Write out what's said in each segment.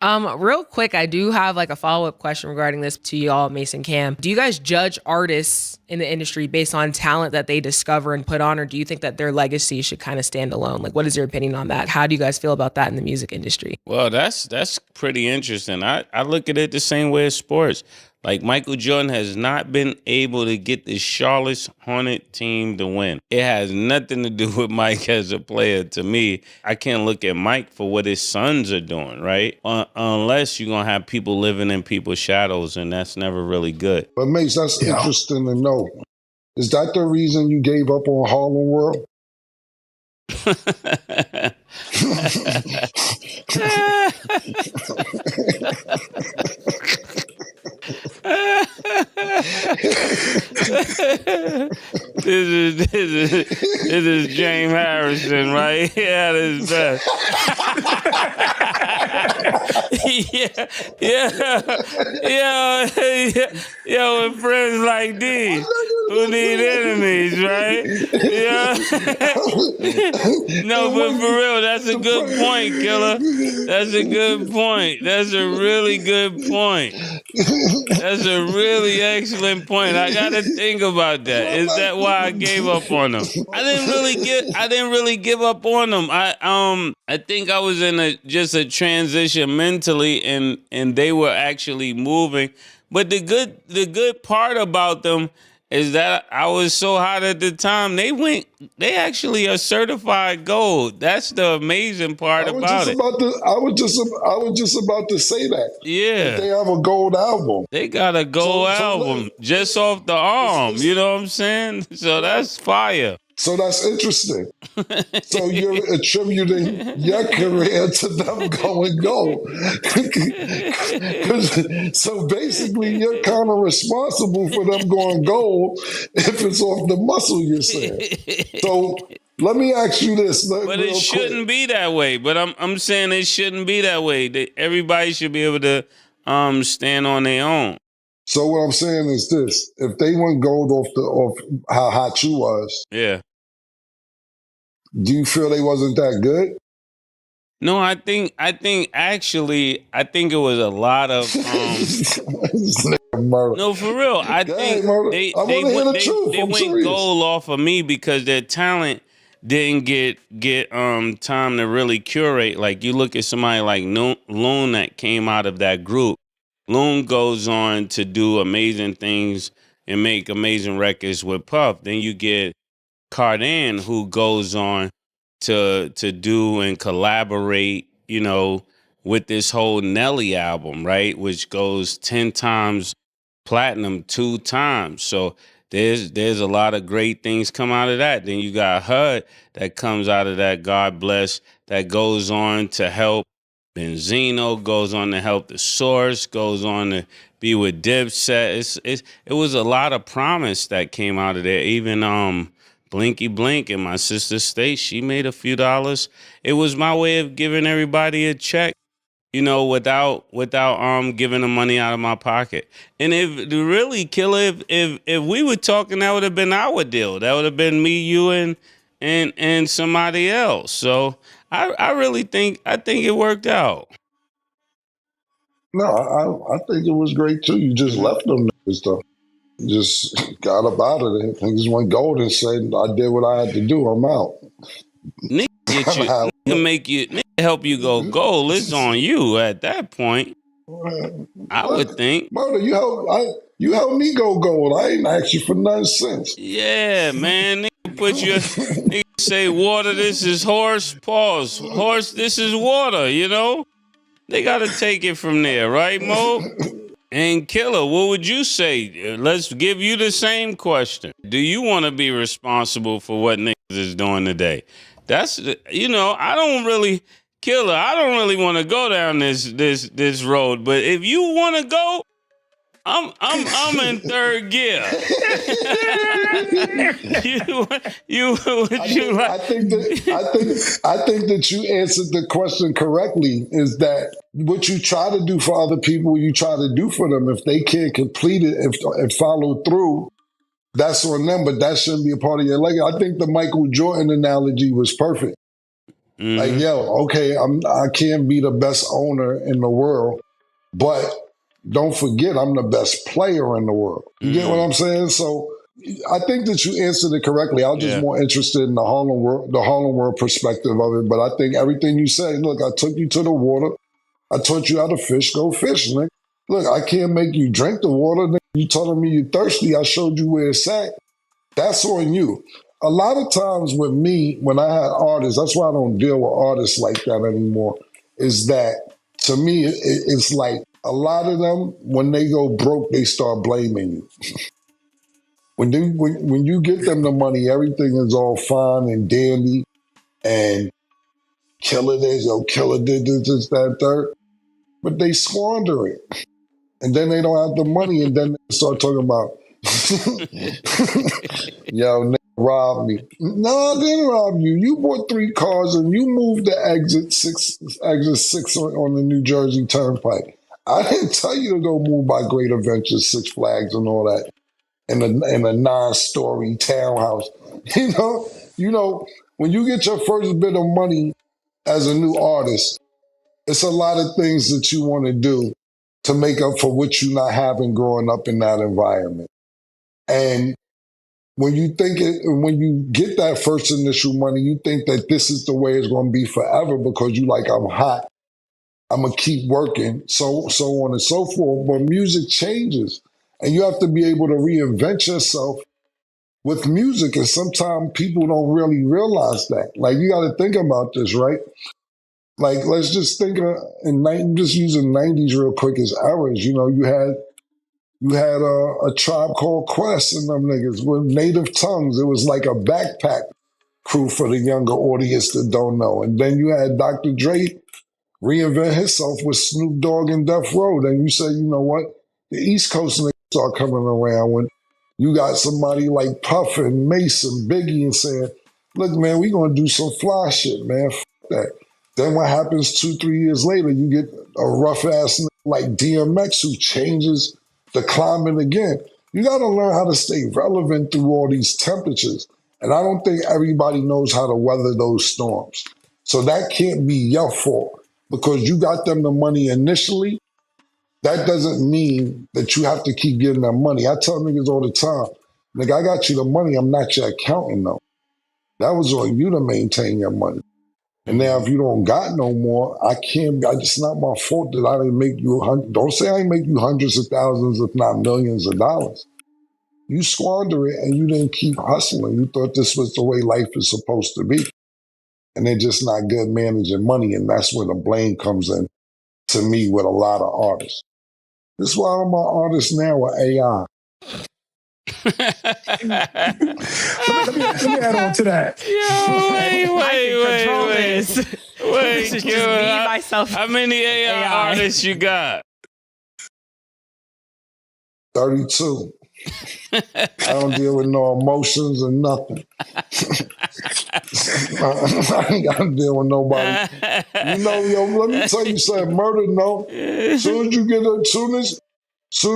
Real quick, I do have like a follow-up question regarding this to y'all, Mason Cam. Do you guys judge artists in the industry based on talent that they discover and put on, or do you think that their legacy should kind of stand alone? Like, what is your opinion on that? How do you guys feel about that in the music industry? Well, that's pretty interesting. I look at it the same way as sports. Like Michael Jordan has not been able to get the Charlotte Hornet team to win. It has nothing to do with Mike as a player. To me, I can't look at Mike for what his sons are doing, right? Unless you're going to have people living in people's shadows, and that's never really good. But Mase, that's interesting to know. Is that the reason you gave up on Harlem World? This is James Harrison, right? Yeah, this is best. Yeah, with friends like these who need enemies, right? Yeah. No, but for real, that's a good point, Killer. That's a good point. That's a really good point. That's a really excellent point. I gotta think about that. Is that why I gave up on them? I didn't really give up on them. I think I was in just a transition mentally, and they were actually moving. But the good part about them is that I was so hot at the time. They actually are certified gold. That's the amazing part about it. I was just about to say that. Yeah. They have a gold album. They got a gold album just off the arm. You know what I'm saying? So that's fire. So that's interesting. So you're attributing your career to them going gold. So basically, you're kind of responsible for them going gold if it's off the muscle, you're saying. So let me ask you this. But it shouldn't be that way. But I'm saying it shouldn't be that way. Everybody should be able to stand on their own. So what I'm saying is this: if they went gold off how hot you was, yeah. Do you feel they wasn't that good? No, I think actually it was a lot of no, for real. I think they went gold off of me because their talent didn't get time to really curate. Like you look at somebody like Loon that came out of that group. Loon goes on to do amazing things and make amazing records with Puff. Then you get Cardan, who goes on to do and collaborate, with this whole Nelly album, right? Which goes 10 times platinum 2 times. So there's a lot of great things come out of that. Then you got HUD that comes out of that, God bless, that goes on to help Benzino, goes on to help The Source, goes on to be with Dipset. It was a lot of promise that came out of there. Even Blinky Blink in my sister's state, she made a few dollars. It was my way of giving everybody a check, without giving the money out of my pocket. And if really, Killer, if we were talking, that would have been our deal. That would have been me, you, and somebody else. So I really think it worked out. No, I think it was great too. You just left them stuff. Just got up out of there. He just went gold and said, I did what I had to do. I'm out. Nigga get you, nigga help you go gold. It's on you at that point. I would think. Murder, you helped me go gold. I ain't asked you for nothing since. Yeah, man. Nigga say water, this is horse, pause. Horse, this is water, They got to take it from there, right, Mo? And Killer, what would you say? Let's give you the same question. Do you want to be responsible for what niggas is doing today? That's, I don't really, Killer, I don't really want to go down this road. But if you want to go, I'm in third gear. I think that you answered the question correctly. Is that what you try to do for other people, you try to do for them. If they can't complete it and follow through, that's on them. But that shouldn't be a part of your legacy. I think the Michael Jordan analogy was perfect. Like, yo, okay, I can't be the best owner in the world, but don't forget I'm the best player in the world. You get what I'm saying? So I think that you answered it correctly. I was just more interested in the Harlem world perspective of it. But I think everything you said, look, I took you to the water. I taught you how to fish, go fish, nigga. Look, I can't make you drink the water. Nigga. You telling me you're thirsty, I showed you where it's at. That's on you. A lot of times with me, when I had artists, that's why I don't deal with artists like that anymore, is that to me, it's like a lot of them, when they go broke, they start blaming you. When you get them the money, everything is all fine and dandy and killer this, yo, killer did this, that, third. But they squander it. And then they don't have the money, and then they start talking about, yo, nigga robbed me. No, I didn't rob you. You bought 3 cars and you moved the exit six on the New Jersey Turnpike. I didn't tell you to go move by Great Adventures, Six Flags, and all that in a 9-story townhouse. You know, when you get your first bit of money as a new artist, it's a lot of things that you want to do to make up for what you not having growing up in that environment. And when you when you get that first initial money, you think that this is the way it's going to be forever because you like, I'm hot, I'm going to keep working, so on and so forth. But music changes and you have to be able to reinvent yourself with music. And sometimes people don't really realize that. Like, you got to think about this, right? Like, let's just think just using 90s real quick as eras. You know, you had a Tribe Called Quest and them niggas with native tongues. It was like a backpack crew for the younger audience that don't know. And then you had Dr. Dre reinvent himself with Snoop Dogg and Death Row. Then you say, you know what? The East Coast niggas start coming around when you got somebody like Puff and Mase and Biggie and saying, look, man, we gonna do some fly shit, man. F that. Then what happens 2-3 years later, you get a rough ass like DMX who changes the climate again. You got to learn how to stay relevant through all these temperatures. And I don't think everybody knows how to weather those storms. So that can't be your fault because you got them the money initially. That doesn't mean that you have to keep getting them money. I tell niggas all the time, nigga, I got you the money. I'm not your accountant though. That was on you to maintain your money. And now if you don't got no more, it's not my fault that I didn't make you, don't say I didn't make you hundreds of thousands, if not millions of dollars. You squander it and you didn't keep hustling. You thought this was the way life is supposed to be. And they're just not good managing money. And that's where the blame comes in to me with a lot of artists. This is why I'm an artist now with AI. let me add on to that. Wait, This is just me, myself. How many AI artists you got? 32. I don't deal with no emotions or nothing. I ain't got to deal with nobody. You know, yo, let me tell you something. Murder, no. Soon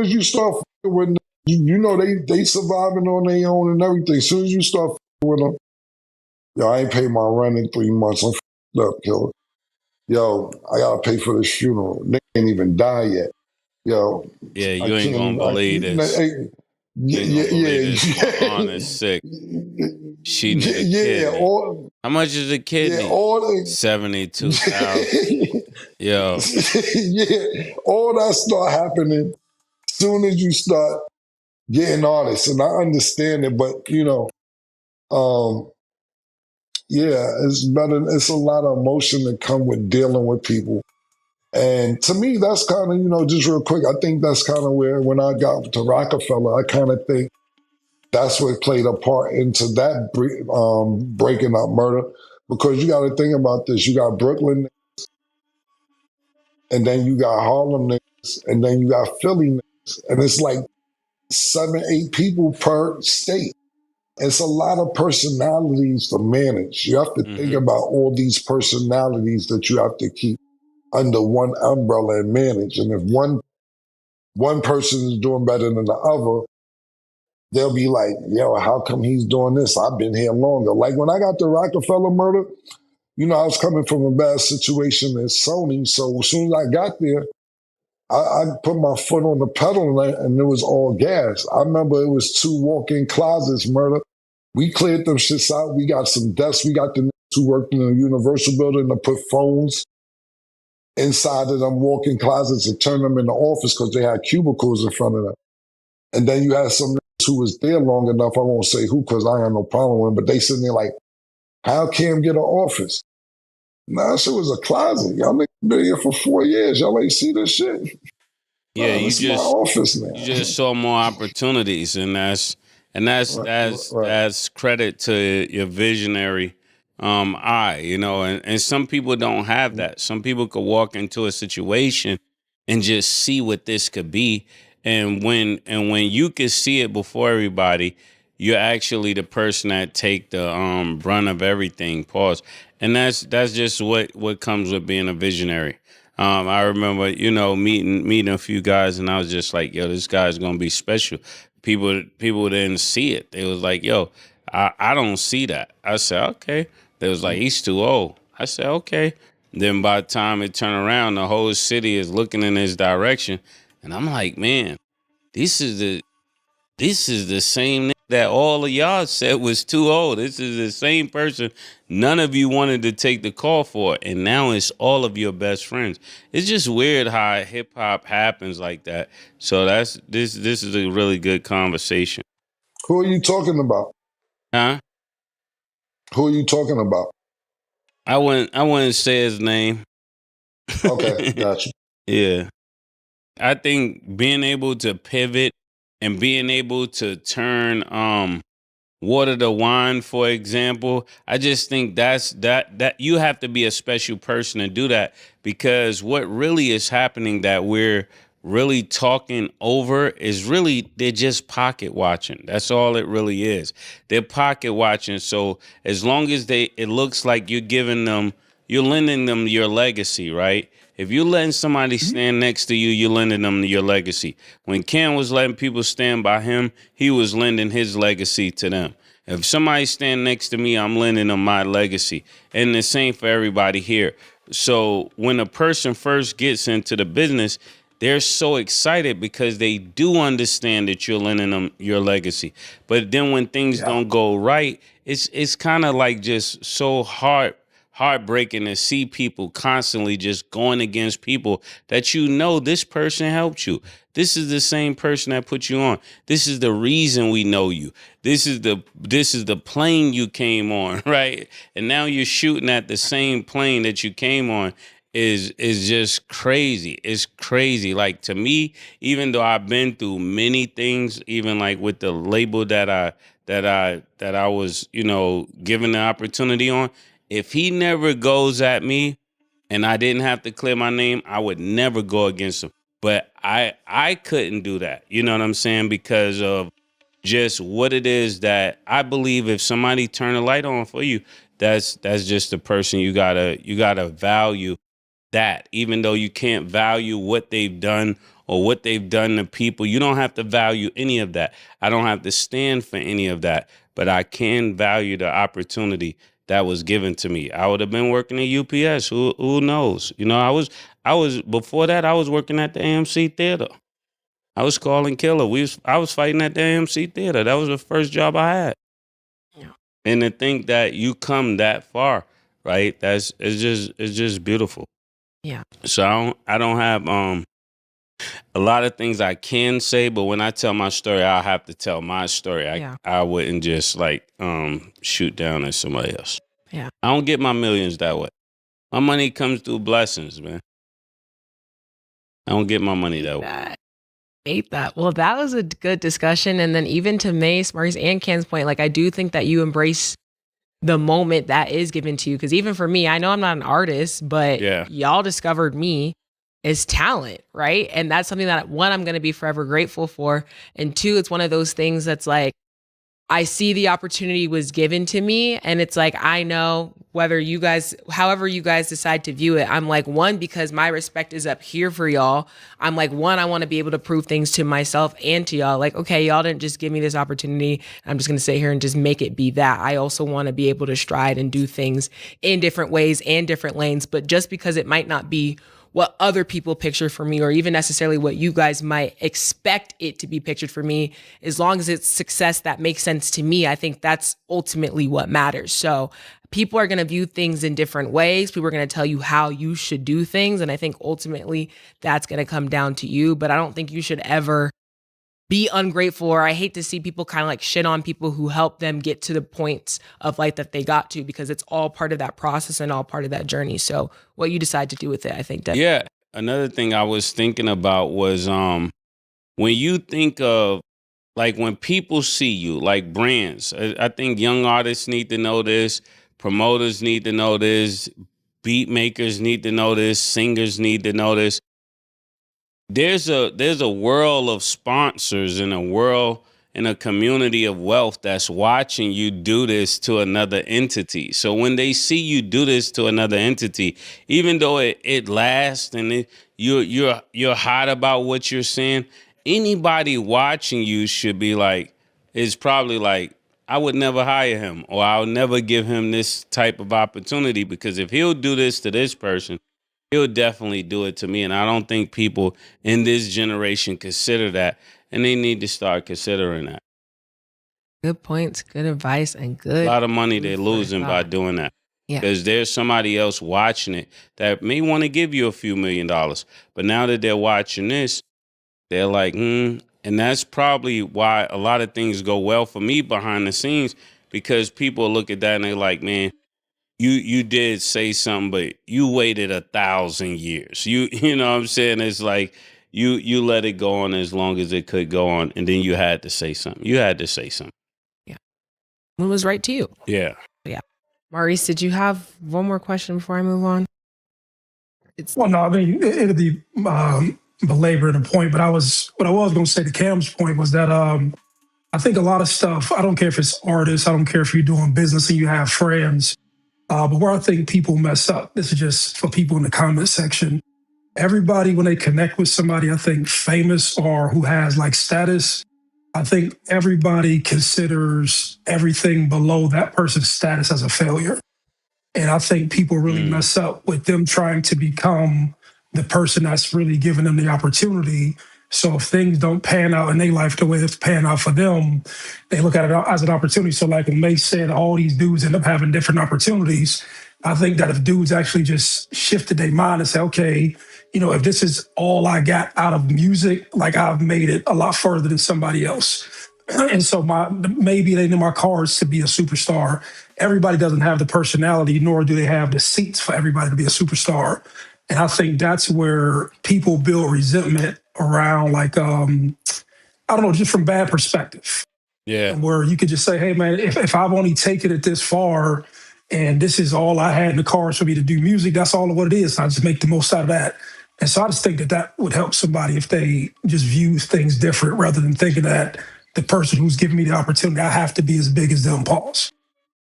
as you start with, you know, they surviving on their own and everything. Soon as you start with them, yo, I ain't paid my rent in 3 months. I'm up, killer. Yo, I gotta pay for this funeral. Nigga ain't even die yet. Yo. Yeah, you ain't gonna believe this. Yeah. My aunt is sick. She need a kidney. How much is a kidney? Yeah, 72,000. Yo. Yeah, all that start happening soon as you start getting artists. And I understand it, but you know, yeah, it's better. It's a lot of emotion that come with dealing with people. And to me, that's kind of, you know, just real quick, I think that's kind of where, when I got to Rockefeller, I kind of think that's what played a part into that breaking up murder. Because you got to think about this. You got Brooklyn niggas, and then you got Harlem niggas, and then you got Philly niggas. And it's like 7-8 people per state. It's a lot of personalities to manage. You have to think about all these personalities that you have to keep under one umbrella and manage. And if one person is doing better than the other, they'll be like, yo, how come he's doing this? I've been here longer. Like when I got the Rockefeller murder, I was coming from a bad situation at Sony. So as soon as I got there, I put my foot on the pedal and it was all gas. I remember it was 2 walk-in closets, murder. We cleared them shits out. We got some desks. We got the niggas who worked in the Universal building to put phones inside of them walk-in closets and turn them into office because they had cubicles in front of them. And then you had some niggas who was there long enough, I won't say who because I have no problem with them, but they sitting there like, how Cam get an office? Nah, that shit was a closet. Y'all niggas been here for 4 years. Y'all ain't see this shit. Yeah, this is my office now. You just saw more opportunities, and that's credit to your visionary eye, and some people don't have that. Some people could walk into a situation and just see what this could be. And when you can see it before everybody, you're actually the person that take the brunt of everything. Pause. And that's just what comes with being a visionary. I remember, meeting a few guys, and I was just like, yo, this guy's gonna be special. People didn't see it. They was like, yo, I don't see that. I said, okay. They was like, he's too old. I said, okay. Then by the time it turned around, the whole city is looking in his direction. And I'm like, man, this is the same that all of y'all said was too old. This is the same person none of you wanted to take the call for, and now it's all of your best friends. It's just weird how hip hop happens like that. So this is a really good conversation. Who are you talking about? Huh? Who are you talking about? I wouldn't say his name. Okay, gotcha. Yeah. I think being able to pivot and being able to turn water to wine, for example, I just think that you have to be a special person to do that, because what really is happening that we're really talking over is really they're just pocket watching. That's all it really is. They're pocket watching. So as long as it looks like you're lending them your legacy, right? If you're letting somebody stand next to you, you're lending them your legacy. When Cam was letting people stand by him, he was lending his legacy to them. If somebody stand next to me, I'm lending them my legacy. And the same for everybody here. So when a person first gets into the business, they're so excited because they do understand that you're lending them your legacy. But then when things don't go right, it's kind of like just so heartbreaking to see people constantly just going against people that this person helped you. This is the same person that put you on. This is the reason we know you. This is the plane you came on, right? And now you're shooting at the same plane that you came on. Is just crazy. It's crazy. Like, to me, even though I've been through many things, even like with the label that I was, given the opportunity on, if he never goes at me and I didn't have to clear my name, I would never go against him. But I couldn't do that. You know what I'm saying? Because of just what it is that I believe if somebody turn a light on for you, that's just the person you gotta value. That even though you can't value what they've done or what they've done to people, you don't have to value any of that. I don't have to stand for any of that, but I can value the opportunity that was given to me. I would have been working at UPS. Who knows? I was before that, I was working at the AMC Theater. I was calling killer. I was fighting at the AMC Theater. That was the first job I had. Yeah. And to think that you come that far, right? It's just beautiful. Yeah. So I don't have a lot of things I can say, but when I tell my story, I'll have to tell my story. I wouldn't just shoot down at somebody else. Yeah. I don't get my millions that way. My money comes through blessings, man. I don't get my money that way. Hate that. Well, that was a good discussion. And then even to Mase, Maurice, and Ken's point, I do think that you embrace the moment that is given to you. Because even for me, I know I'm not an artist, but y'all discovered me as talent, right? And that's something that, one, I'm going to be forever grateful for. And two, it's one of those things that's I see the opportunity was given to me, and it's like, I know whether you guys, however you guys decide to view it, I'm like, one, because my respect is up here for y'all. I'm like, one, I want to be able to prove things to myself and to y'all. Like, okay, y'all didn't just give me this opportunity. I'm just going to sit here and just make it be that. I also want to be able to stride and do things in different ways and different lanes. But just because it might not be what other people picture for me, or even necessarily what you guys might expect it to be pictured for me, as long as it's success that makes sense to me, I think that's ultimately what matters. So people are going to view things in different ways. People are going to tell you how you should do things. And I think ultimately that's going to come down to you. But I don't think you should ever be ungrateful, or I hate to see people kind of like shit on people who help them get to the points of life that they got to, because it's all part of that process and all part of that journey. So what you decide to do with it, I think that. Yeah. Another thing I was thinking about was when you think of, like, when people see you, like brands, I think young artists need to know this, promoters need to know this, beat makers need to know this, singers need to know this. There's a world of sponsors and a community of wealth that's watching you do this to another entity. So when they see you do this to another entity, even though it lasts and you're hot about what you're saying, anybody watching you should be like, is probably like, I would never hire him, or I'll never give him this type of opportunity, because if he'll do this to this person, he'll definitely do it to me. And I don't think people in this generation consider that, and they need to start considering that. Good points, good advice, and good. A lot of money they're losing by doing that. Yeah. Because there's somebody else watching it that may want to give you a few $1 million. But now that they're watching this, they're like, And that's probably why a lot of things go well for me behind the scenes, because people look at that and they're like, man, you did say something, but you waited 1,000 years. You know what I'm saying? It's like you let it go on as long as it could go on, and then you had to say something. You had to say something. Yeah. It was right to you. Yeah. Yeah. Maurice, did you have one more question before I move on? Well, no, I mean, it'll be belaboring the point, but what I was going to say to Cam's point was that I think a lot of stuff, I don't care if it's artists, I don't care if you're doing business and you have friends, but where I think people mess up, this is just for people in the comment section. Everybody, when they connect with somebody, I think famous or who has like status, I think everybody considers everything below that person's status as a failure. And I think people really mess up with them trying to become the person that's really giving them the opportunity. So if things don't pan out in their life the way it's panned out for them, they look at it as an opportunity. So like when Mase said, all these dudes end up having different opportunities. I think that if dudes actually just shifted their mind and say, okay, if this is all I got out of music, like I've made it a lot further than somebody else. And so maybe they need my cards to be a superstar. Everybody doesn't have the personality, nor do they have the seats for everybody to be a superstar. And I think that's where people build resentment around, like, I don't know, just from bad perspective. Yeah. Where you could just say, hey, man, if I've only taken it this far and this is all I had in the cards for me to do music, that's all of what it is. I just make the most out of that. And so I just think that would help somebody if they just view things different rather than thinking that the person who's giving me the opportunity, I have to be as big as them, pause.